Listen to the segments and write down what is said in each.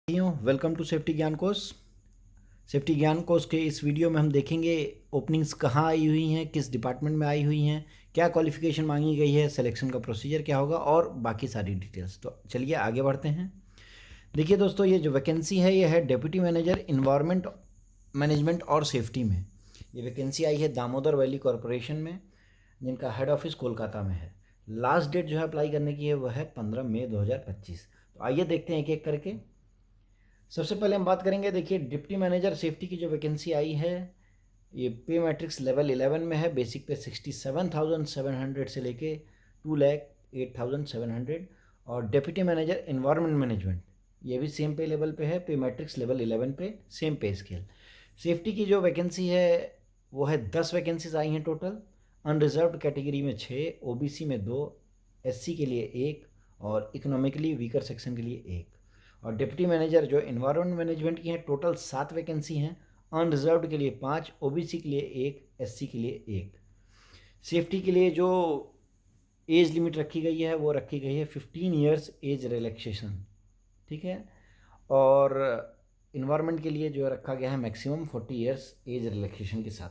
Welcome to safety ज्ञान course. Safety ज्ञान course के इस वीडियो में हम देखेंगे ओपनिंग्स कहाँ आई हुई हैं, किस डिपार्टमेंट में आई हुई हैं, क्या क्वालिफिकेशन मांगी गई है, सिलेक्शन का प्रोसीजर क्या होगा और बाकी सारी डिटेल्स। तो चलिए आगे बढ़ते हैं। देखिए दोस्तों, ये जो वैकेंसी है ये है डिप्टी मैनेजर इन्वायरमेंट मैनेजमेंट और सेफ्टी में। ये वैकेंसी आई है दामोदर वैली कॉरपोरेशन में, जिनका हेड ऑफिस कोलकाता में है। लास्ट डेट जो है अप्लाई करने की है वह है 15 मई 2025। तो आइए देखते हैं एक एक करके। सबसे पहले हम बात करेंगे, देखिए डिप्टी मैनेजर सेफ्टी की जो वैकेंसी आई है ये पे मैट्रिक्स लेवल 11 में है। बेसिक पे 67,700 से लेके 2,08,700। और डिप्टी मैनेजर इन्वायरमेंट मैनेजमेंट ये भी सेम पे लेवल पे है, पे मैट्रिक्स लेवल 11 पे, सेम पे स्केल। सेफ्टी की जो वैकेंसी है वो है 10 वैकेंसीज आई हैं टोटल। अनरिजर्व्ड कैटेगरी में 6, ओबीसी में 2, एससी के लिए 1 और इकोनॉमिकली वीकर सेक्शन के लिए 1। और डिप्टी मैनेजर जो इन्वायरमेंट मैनेजमेंट की हैं टोटल 7 वैकेंसी हैं। अनरिजर्व्ड के लिए 5, ओबीसी के लिए 1, एससी के लिए 1। सेफ्टी के लिए जो एज लिमिट रखी गई है वो रखी गई है 15 ईयर्स एज रिलैक्सेशन, ठीक है। और इन्वायरमेंट के लिए जो रखा गया है मैक्सिमम 40 ईयर्स एज रिलैक्सेशन के साथ।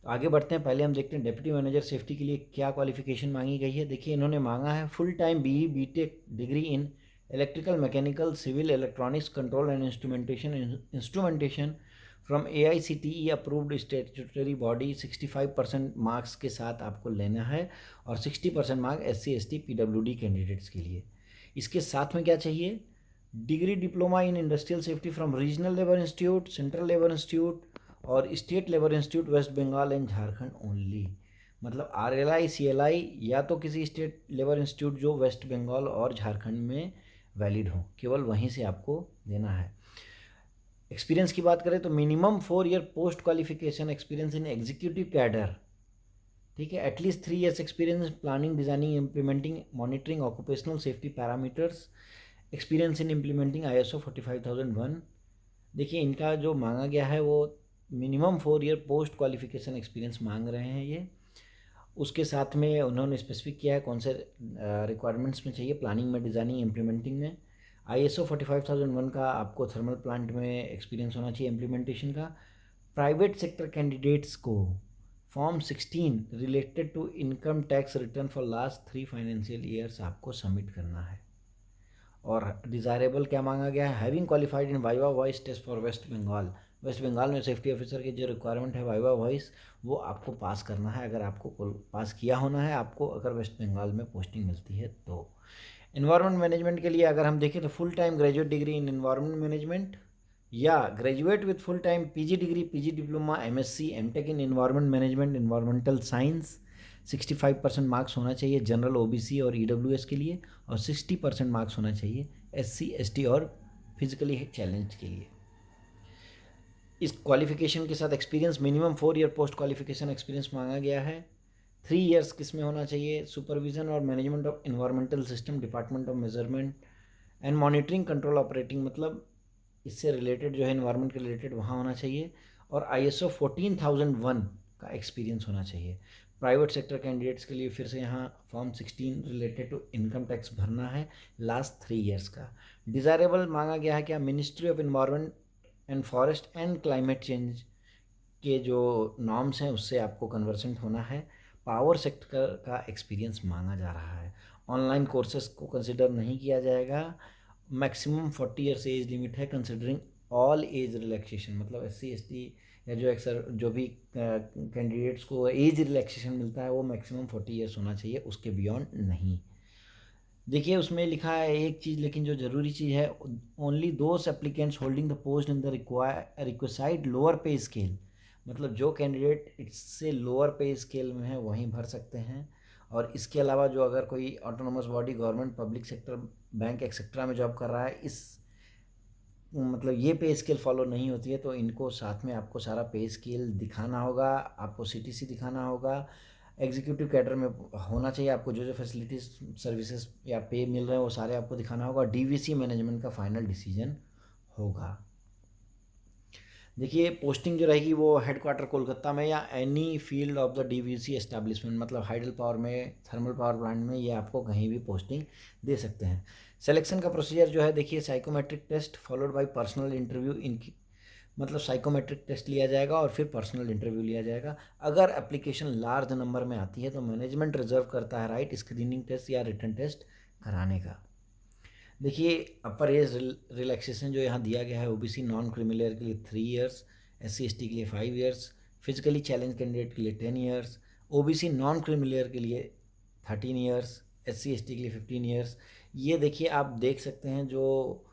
तो आगे बढ़ते हैं। पहले हम देखते हैं डिप्टी मैनेजर सेफ्टी के लिए क्या क्वालिफिकेशन मांगी गई है। देखिए इन्होंने मांगा है full time BE BTech degree in electrical mechanical civil electronics control and instrumentation from AICTE approved statutory body. 65% marks के साथ आपको लेना है और 60% marks SC ST PWD candidates के लिए। इसके साथ में क्या चाहिए, degree diploma in industrial safety from regional labour institute, central labour institute और state labour institute West Bengal and Jharkhand only. मतलब RLI CLI या तो किसी स्टेट लेबर इंस्टीट्यूट जो वेस्ट बंगाल और झारखंड में वैलिड हो, केवल वहीं से आपको देना है। एक्सपीरियंस की बात करें तो minimum 4 year post qualification experience in executive cadre, ठीक है। At least 3 years experience planning designing implementing monitoring occupational safety parameters, experience in implementing ISO 45001। देखिए इनका जो मांगा गया है वो minimum 4 year post qualification experience मांग रहे हैं ये। उसके साथ में उन्होंने स्पेसिफिक किया है कौन से रिक्वायरमेंट्स में चाहिए, प्लानिंग में, डिज़ाइनिंग, इम्प्लीमेंटिंग में। ISO 45001 का आपको थर्मल प्लांट में एक्सपीरियंस होना चाहिए इम्प्लीमेंटेशन का। प्राइवेट सेक्टर कैंडिडेट्स को form 16 related to income tax return for last 3 financial years आपको सबमिट करना है। और डिज़ायरेबल क्या मांगा गया है, having qualified in viva voice test for West Bengal. West Bengal में सेफ्टी ऑफिसर की जो रिक्वायरमेंट है वाइवा वॉइस, वो आपको पास करना है। अगर आपको पास किया होना है आपको, अगर वेस्ट बंगाल में पोस्टिंग मिलती है तो। इन्वायरमेंट मैनेजमेंट के लिए अगर हम देखें तो full time graduate degree in environment management या graduate with full time PG degree, PG diploma, MSc MTech in environment management environmental science. 65% marks होना चाहिए जनरल OBC और EWS के लिए और 60% मार्क्स होना चाहिए SC ST और फिजिकली चैलेंज के लिए। इस क्वालिफिकेशन के साथ experience minimum 4 year post qualification experience मांगा गया है। 3 ईयर्स किस में होना चाहिए, सुपरविजन और management of environmental system, department of measurement and monitoring control operating, मतलब इससे रिलेटेड जो है इन्वायरमेंट के रिलेटेड वहाँ होना चाहिए। और ISO 14001 का एक्सपीरियंस होना चाहिए। प्राइवेट सेक्टर कैंडिडेट्स के लिए फिर से यहाँ form 16 related to income tax भरना है लास्ट 3 ईयर्स का। डिज़ायरेबल मांगा गया है क्या, ministry of environment and forest and climate change के जो नॉर्म्स हैं उससे आपको कन्वर्सेंट होना है। पावर सेक्टर का एक्सपीरियंस मांगा जा रहा है। ऑनलाइन कोर्सेज को कंसिडर नहीं किया जाएगा। मैक्सिमम 40 ईयर्स एज लिमिट है कंसिडरिंग ऑल एज रिलैक्सेशन, मतलब SC ST या जो भी कैंडिडेट्स को एज रिलैक्सेशन मिलता है वो मैक्सिमम 40 ईयर्स होना चाहिए, उसके बियॉन्ड नहीं। देखिए उसमें लिखा है एक चीज़, लेकिन जो ज़रूरी चीज़ है, only those applicants holding the post in the required lower पे स्केल, मतलब जो कैंडिडेट इससे लोअर पे स्केल में है वहीं भर सकते हैं। और इसके अलावा जो अगर कोई autonomous body, government, public sector, bank etcetera में जॉब कर रहा है, इस मतलब ये पे स्केल फॉलो नहीं होती है, तो इनको साथ में आपको सारा पे स्केल दिखाना होगा, आपको CTC दिखाना होगा। एग्जीक्यूटिव कैडर में होना चाहिए आपको, जो फैसिलिटीज़ सर्विसेज या पे मिल रहे हैं वो सारे आपको दिखाना होगा। DVC मैनेजमेंट का फाइनल डिसीजन होगा। देखिए पोस्टिंग जो रहेगी वो हेडक्वार्टर कोलकाता में या any field of the DVC establishment, मतलब हाइडल पावर में, थर्मल पावर प्लांट में, ये आपको कहीं भी पोस्टिंग दे सकते हैं। सिलेक्शन का प्रोसीजर जो है देखिए, psychometric test followed by personal interview, इनकी मतलब साइकोमेट्रिक टेस्ट लिया जाएगा और फिर पर्सनल इंटरव्यू लिया जाएगा। अगर एप्लीकेशन लार्ज नंबर में आती है तो मैनेजमेंट रिजर्व करता है राइट स्क्रीनिंग टेस्ट या रिटन टेस्ट कराने का। देखिए अपर एज रिलैक्सेशन जो यहाँ दिया गया है, ओबीसी नॉन क्रिमिनल के लिए 3 इयर्स, SC/ST के लिए 5 इयर्स, फिजिकली चैलेंज कैंडिडेट के लिए 10 इयर्स, ओबीसी नॉन क्रिमिनल के लिए 13 इयर्स, SC/ST के लिए 15 इयर्स। ये देखिए आप देख सकते हैं जो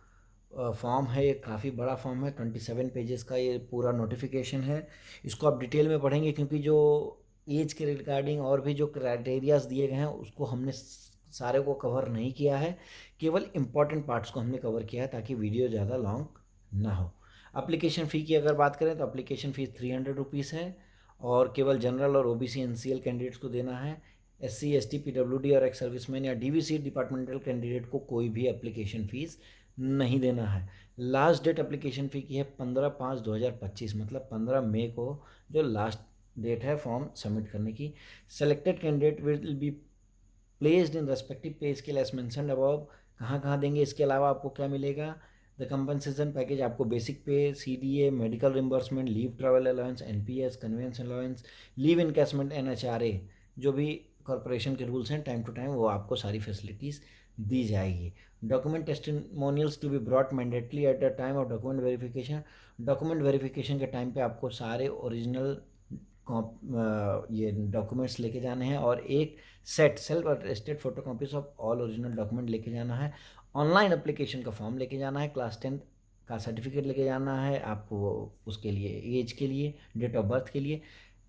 फॉर्म है, ये काफ़ी बड़ा फॉर्म है, 27 पेजेस का ये पूरा नोटिफिकेशन है। इसको आप डिटेल में पढ़ेंगे क्योंकि जो एज के रिगार्डिंग और भी जो क्राइटेरियाज दिए गए हैं उसको हमने सारे को कवर नहीं किया है, केवल इम्पॉर्टेंट पार्ट्स को हमने कवर किया है ताकि वीडियो ज़्यादा लॉन्ग ना हो। एप्लीकेशन फ़ी की अगर बात करें तो एप्लीकेशन फ़ीस 300 रुपीज़ है और केवल जनरल और ओबीसी NCL कैंडिडेट्स को देना है। SC/ST PWD और एक्स सर्विसमैन या DVC डिपार्टमेंटल कैंडिडेट को कोई भी एप्लीकेशन फ़ीस नहीं देना है। लास्ट डेट एप्लीकेशन फ़ी की है 15/5/2025, मतलब 15 मई को जो लास्ट डेट है फॉर्म सबमिट करने की। Selected candidate will be placed in respective pay scale as mentioned above. कहाँ कहाँ देंगे, इसके अलावा आपको क्या मिलेगा, द कंपनसेशन पैकेज आपको basic pay, CDA, medical reimbursement, leave travel allowance, NPS, conveyance allowance, leave encashment, NHRA, जो भी कॉरपोरेशन के रूल्स हैं टाइम टू टाइम वो आपको सारी फैसिलिटीज़ दी जाएगी। Document testimonials to be brought mandatorily at the time of document verification. Document verification के टाइम पे आपको सारे ओरिजिनल ये डॉक्यूमेंट्स लेके जाने हैं और एक set self attested photo copies of all original document लेके जाना है। ऑनलाइन एप्लीकेशन का फॉर्म लेके जाना है, क्लास 10 का सर्टिफिकेट लेके जाना है आपको, उसके लिए एज के लिए, डेट ऑफ बर्थ के लिए,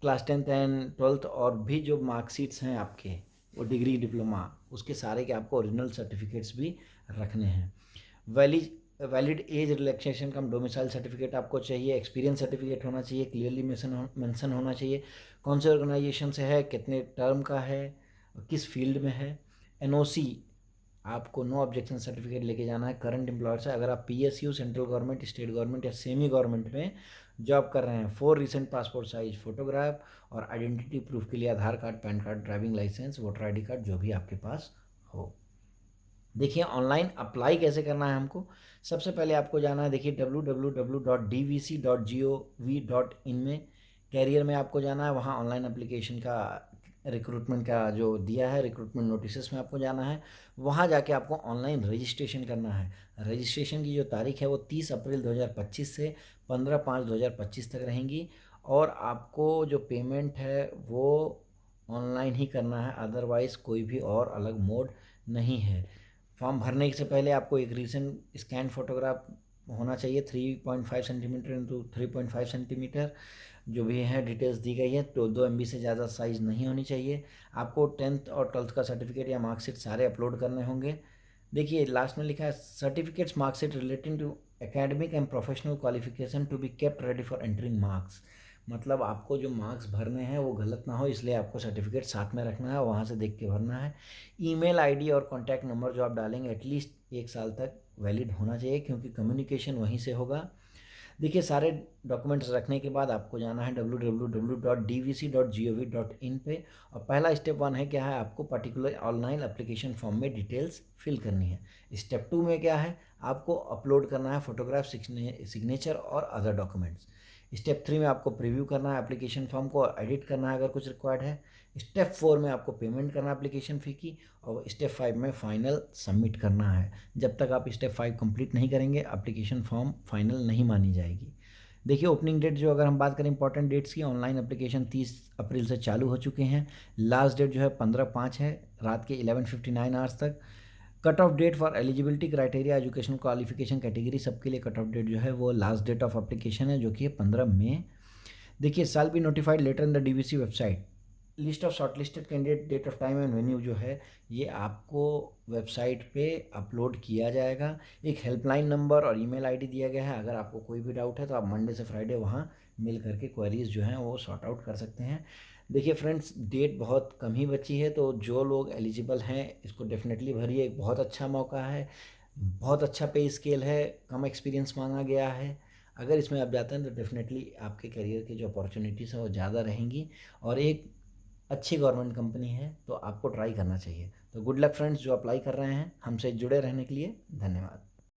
क्लास 10th एंड 12th और भी जो मार्कशीट्स हैं आपके, वो डिग्री डिप्लोमा, उसके सारे के आपको ओरिजिनल सर्टिफिकेट्स भी रखने हैं। वैलिड एज रिलैक्सेशन का डोमिसाइल सर्टिफिकेट आपको चाहिए, एक्सपीरियंस सर्टिफिकेट होना चाहिए, क्लियरली मेंशन होना चाहिए कौन से ऑर्गेनाइजेशन से है, कितने टर्म का है, किस फील्ड में है। NOC आपको नो ऑब्जेक्शन सर्टिफिकेट लेके जाना है करंट एम्प्लॉयर से। अगर आप PSU, central government, state government या सेमी गवर्नमेंट में जॉब कर रहे हैं, 4 रिसेंट पासपोर्ट साइज फोटोग्राफ और आइडेंटिटी प्रूफ के लिए Aadhaar card, PAN card, driving licence, voter ID card जो भी आपके पास हो। देखिए ऑनलाइन अप्लाई कैसे करना है हमको, सबसे पहले आपको जाना है, देखिए www.dvc.gov.in में कैरियर में आपको जाना है, वहाँ ऑनलाइन एप्लीकेशन का रिक्रूटमेंट का जो दिया है, रिक्रूटमेंट नोटिस में आपको जाना है, वहाँ जाके आपको ऑनलाइन रजिस्ट्रेशन करना है। रजिस्ट्रेशन की जो तारीख है वो 30 अप्रैल 2025 से 15/5/2025 तक रहेंगी और आपको जो पेमेंट है वो ऑनलाइन ही करना है, अदरवाइज़ कोई भी और अलग मोड नहीं है। फॉर्म भरने से पहले आपको एक रीसेंट स्कैन फोटोग्राफ होना चाहिए, 3.5 सेंटीमीटर इंटू 3.5 सेंटीमीटर, जो भी है डिटेल्स दी गई है, तो 2 MB से ज़्यादा साइज़ नहीं होनी चाहिए। आपको 10th और 12th का सर्टिफिकेट या मार्कशीट सारे अपलोड करने होंगे। देखिए लास्ट में लिखा है, certificates marksheet relating to academic and professional qualification to be kept ready for entering marks. मतलब आपको जो मार्क्स भरने हैं वो गलत ना हो, इसलिए आपको सर्टिफिकेट साथ में रखना है, वहाँ से देख के भरना है। ईमेल ID और कॉन्टैक्ट नंबर जो आप डालेंगे एटलीस्ट 1 साल तक वैलिड होना चाहिए क्योंकि कम्युनिकेशन वहीं से होगा। देखिए सारे डॉक्यूमेंट्स रखने के बाद आपको जाना है www.dvc.gov.in पे और पहला स्टेप 1 है क्या है, आपको पर्टिकुलर ऑनलाइन एप्लीकेशन फॉर्म में डिटेल्स फिल करनी है। स्टेप 2 में क्या है, आपको अपलोड करना है फोटोग्राफ, सिग्नेचर और अदर डॉक्यूमेंट्स। स्टेप 3 में आपको प्रीव्यू करना है एप्लीकेशन फॉर्म को, एडिट करना है अगर कुछ रिक्वायर्ड है। स्टेप 4 में आपको पेमेंट करना है एप्लीकेशन फ़ी की और स्टेप 5 में फाइनल सबमिट करना है। जब तक आप स्टेप 5 कंप्लीट नहीं करेंगे एप्लीकेशन फॉर्म फाइनल नहीं मानी जाएगी। देखिए ओपनिंग डेट जो अगर हम बात करें इंपॉर्टेंट डेट्स की, ऑनलाइन एप्लीकेशन 30 अप्रैल से चालू हो चुके हैं। लास्ट डेट जो है 15/5 है, रात के 11:59 आवर्स तक। Cut off date for eligibility criteria educational qualification category सबके लिए कट ऑफ डेट जो है वो लास्ट डेट ऑफ एप्लीकेशन है जो कि है 15 मई। देखिए shall be notified later in the DVC website. List of shortlisted candidate, date of time and venue जो है ये आपको वेबसाइट पे अपलोड किया जाएगा। एक हेल्पलाइन नंबर और ईमेल ID दिया गया है, अगर आपको कोई भी डाउट है तो आप मंडे से फ्राइडे वहाँ मिल करके क्वेरीज जो हैं वो सॉर्ट आउट कर सकते हैं। देखिए फ्रेंड्स डेट बहुत कम ही बची है, तो जो लोग एलिजिबल हैं इसको डेफिनेटली भरिए, एक बहुत अच्छा मौका है, बहुत अच्छा पे स्केल है, कम एक्सपीरियंस मांगा गया है। अगर इसमें आप जाते हैं तो डेफिनेटली आपके करियर की जो अपॉर्चुनिटीज़ हैं वो ज़्यादा रहेंगी और एक अच्छी गवर्नमेंट कंपनी है, तो आपको ट्राई करना चाहिए। तो गुड लक फ्रेंड्स जो अप्लाई कर रहे हैं। हमसे जुड़े रहने के लिए धन्यवाद।